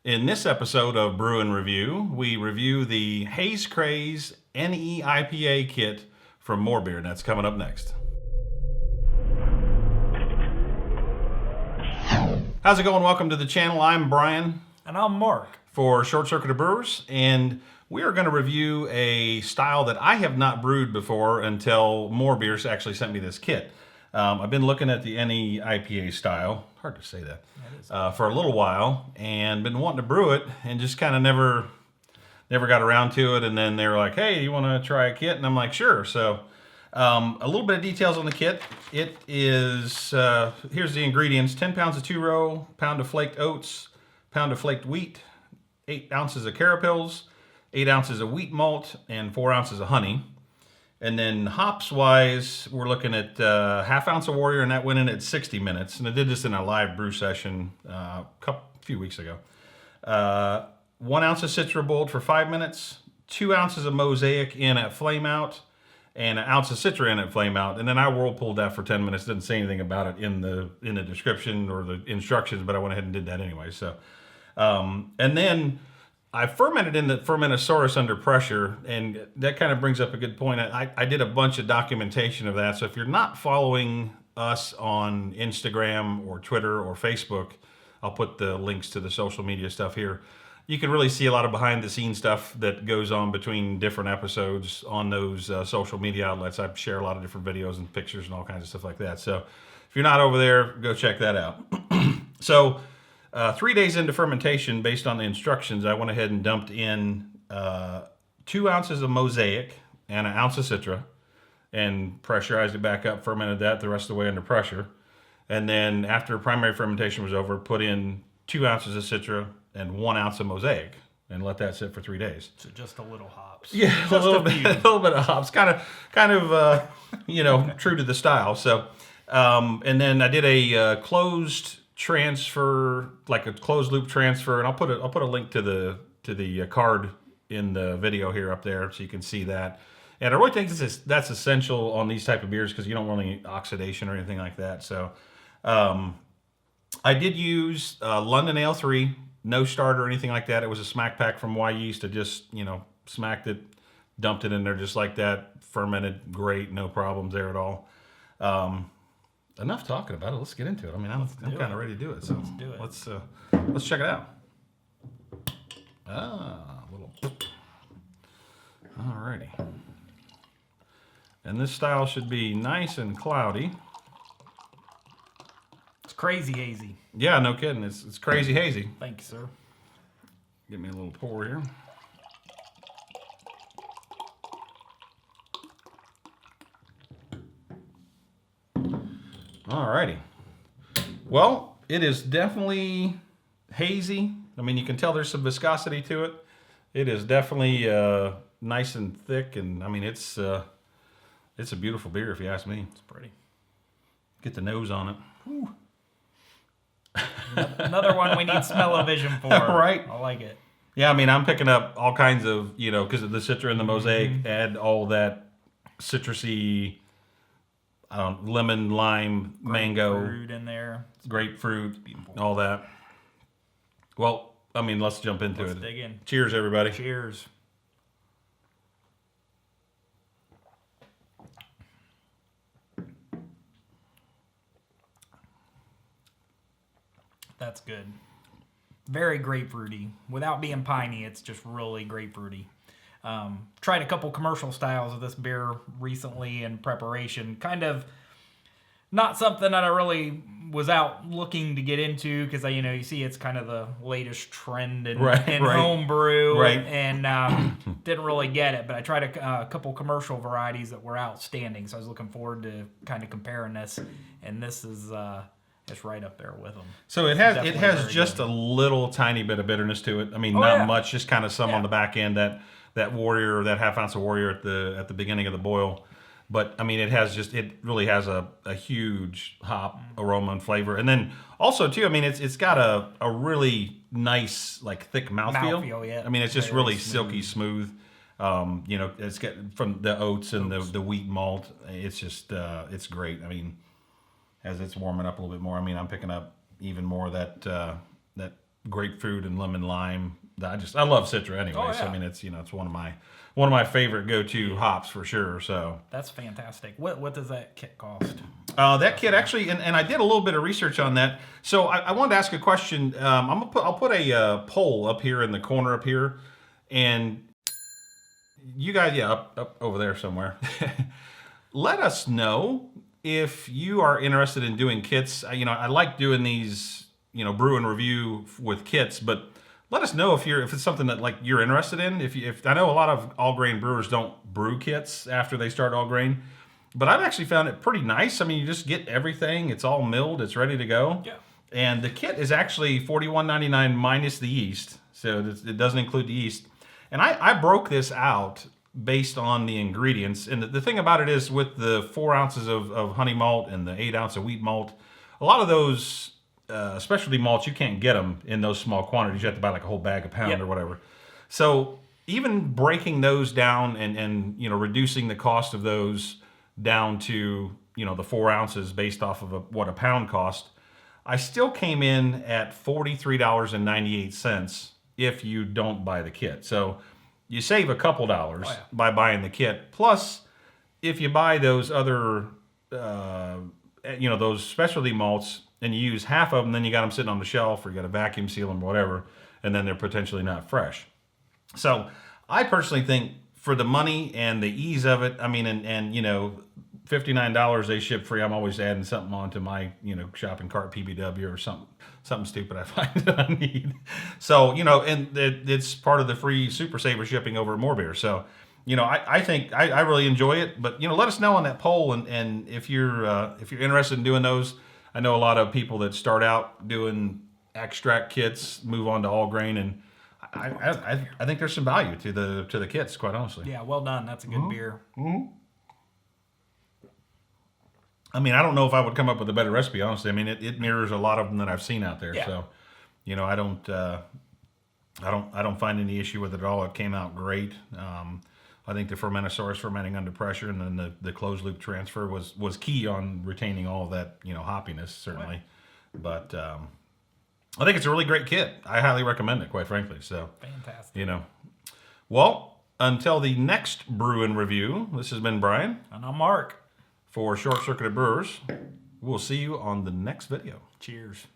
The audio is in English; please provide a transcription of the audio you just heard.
In this episode of Brew and Review, we review the Haze Craze NEIPA kit from MoreBeer, and that's coming up next. How's it going? Welcome to the channel. I'm Brian. And I'm Mark. For Short Circuited Brewers, and we are going to review a style that I have not brewed before until MoreBeer actually sent me this kit. I've been looking at the NEIPA style, hard to say that, for a little while, and been wanting to brew it, and just kind of never got around to it. And then they were like, "Hey, you want to try a kit?" And I'm like, "Sure." So a little bit of details on the kit. It is here's the ingredients: 10 pounds of 2-row, pound of flaked oats, pound of flaked wheat, 8 ounces of carapils, 8 ounces of wheat malt, and 4 ounces of honey. And then hops-wise, we're looking at half ounce of Warrior, and that went in at 60 minutes. And I did this in a live brew session a few weeks ago. 1 ounce of Citra boiled for 5 minutes, 2 ounces of Mosaic in at flame out, and an ounce of Citra in at flame out. And then I whirlpooled that for 10 minutes. Didn't say anything about it in the description or the instructions, but I went ahead and did that anyway. So, and then I fermented in the Fermentations under pressure, and that kind of brings up a good point. I did a bunch of documentation of that, so if you're not following us on Instagram or Twitter or Facebook, I'll put the links to the social media stuff here. You can really see a lot of behind-the-scenes stuff that goes on between different episodes on those social media outlets. I share a lot of different videos and pictures and all kinds of stuff like that. So if you're not over there, go check that out. So 3 days into fermentation, based on the instructions, I went ahead and dumped in 2 ounces of Mosaic and an ounce of Citra and pressurized it back up, fermented that the rest of the way under pressure. And then after primary fermentation was over, put in 2 ounces of Citra and 1 ounce of Mosaic and let that sit for 3 days. So just a little hops. Yeah, a little bit of hops, kind of true to the style. So, and then I did a closed transfer, like a closed loop transfer, and I'll put a link to the card in the video here up there so you can see that. And I really think that's essential on these type of beers because you don't want any oxidation or anything like that. So I did use London Ale 3, no starter or anything like that. It was a smack pack from Y Yeast. I just smacked it, dumped it in there just like that, fermented great, no problems there at all. Enough talking about it. Let's get into it. I mean, I'm kind of ready to do it. So let's do it. Let's check it out. Alrighty. And this style should be nice and cloudy. It's crazy hazy. Yeah, no kidding. It's crazy hazy. Thank you, sir. Give me a little pour here. Alrighty. Well, it is definitely hazy. I mean, you can tell there's some viscosity to it. It is definitely nice and thick, and I mean, it's a beautiful beer if you ask me. It's pretty. Get the nose on it. Whew. Another one we need smell-o-vision for. Right. I like it. Yeah, I mean, I'm picking up all kinds of, because of the Citra and the Mosaic, add all that citrusy, lemon, lime, mango, fruit in there, grapefruit, all that. Well, I mean, let's jump into it. Let's dig in. Cheers, everybody. Cheers. That's good. Very grapefruity. Without being piney, it's just really grapefruity. Tried a couple commercial styles of this beer recently in preparation. Kind of not something that I really was out looking to get into because you see it's kind of the latest trend in homebrew, and didn't really get it. But I tried a couple commercial varieties that were outstanding, so I was looking forward to kind of comparing this. And this is it's right up there with them. So it has just a little tiny bit of bitterness to it. I mean, not much, just kind of some on the back end. That Warrior, that half ounce of Warrior at the beginning of the boil. But I mean, it really has a huge hop aroma and flavor. And then also too, I mean, it's got a really nice, like, thick mouthfeel. Yeah. I mean, it's just really silky smooth. It's got from the oats and the wheat malt. It's just it's great. I mean, as it's warming up a little bit more, I mean, I'm picking up even more that grapefruit and lemon lime. I love Citra anyway. Oh, So yeah. I mean, it's one of my favorite go-to hops for sure. So That's fantastic. What does that kit cost? that kit actually, and I did a little bit of research on that. So I wanted to ask a question. I'll put a poll up here in the corner up here, and you guys, yeah, up over there somewhere. Let us know if you are interested in doing kits. I like doing these, brew and review with kits, but let us know if it's something that like you're interested in. If I know a lot of all grain brewers don't brew kits after they start all grain, but I've actually found it pretty nice. I mean, you just get everything; it's all milled, it's ready to go. Yeah. And the kit is actually $41.99 minus the yeast, so it doesn't include the yeast. And I broke this out based on the ingredients. And the thing about it is, with the 4 ounces of honey malt and the 8 ounce of wheat malt, a lot of those specialty malts, you can't get them in those small quantities. You have to buy like a whole bag a pound or whatever. So even breaking those down and reducing the cost of those down to the 4 ounces based off of what a pound cost, I still came in at $43.98 if you don't buy the kit. So you save a couple dollars by buying the kit. Plus, if you buy those other, those specialty malts, and you use half of them, then you got them sitting on the shelf, or you got to vacuum seal them or whatever, and then they're potentially not fresh. So I personally think for the money and the ease of it, I mean, and $59 they ship free. I'm always adding something onto my shopping cart, PBW or something stupid I find that I need. So and it's part of the free Super Saver shipping over at MoreBeer. So I think I really enjoy it. But let us know on that poll, and if you're interested in doing those. I know a lot of people that start out doing extract kits move on to all grain, and I think there's some value to the kits, quite honestly. Yeah, well done. That's a good beer. I mean, I don't know if I would come up with a better recipe, honestly. I mean, it mirrors a lot of them that I've seen out there. Yeah. So, I don't find any issue with it at all. It came out great. I think the Fermentosaurus fermenting under pressure, and then the closed loop transfer was key on retaining all of that hoppiness, certainly. Right. But I think it's a really great kit. I highly recommend it, quite frankly. So fantastic. Well, until the next brew and review, this has been Brian. And I'm Mark. For Short Circuited Brewers, we'll see you on the next video. Cheers.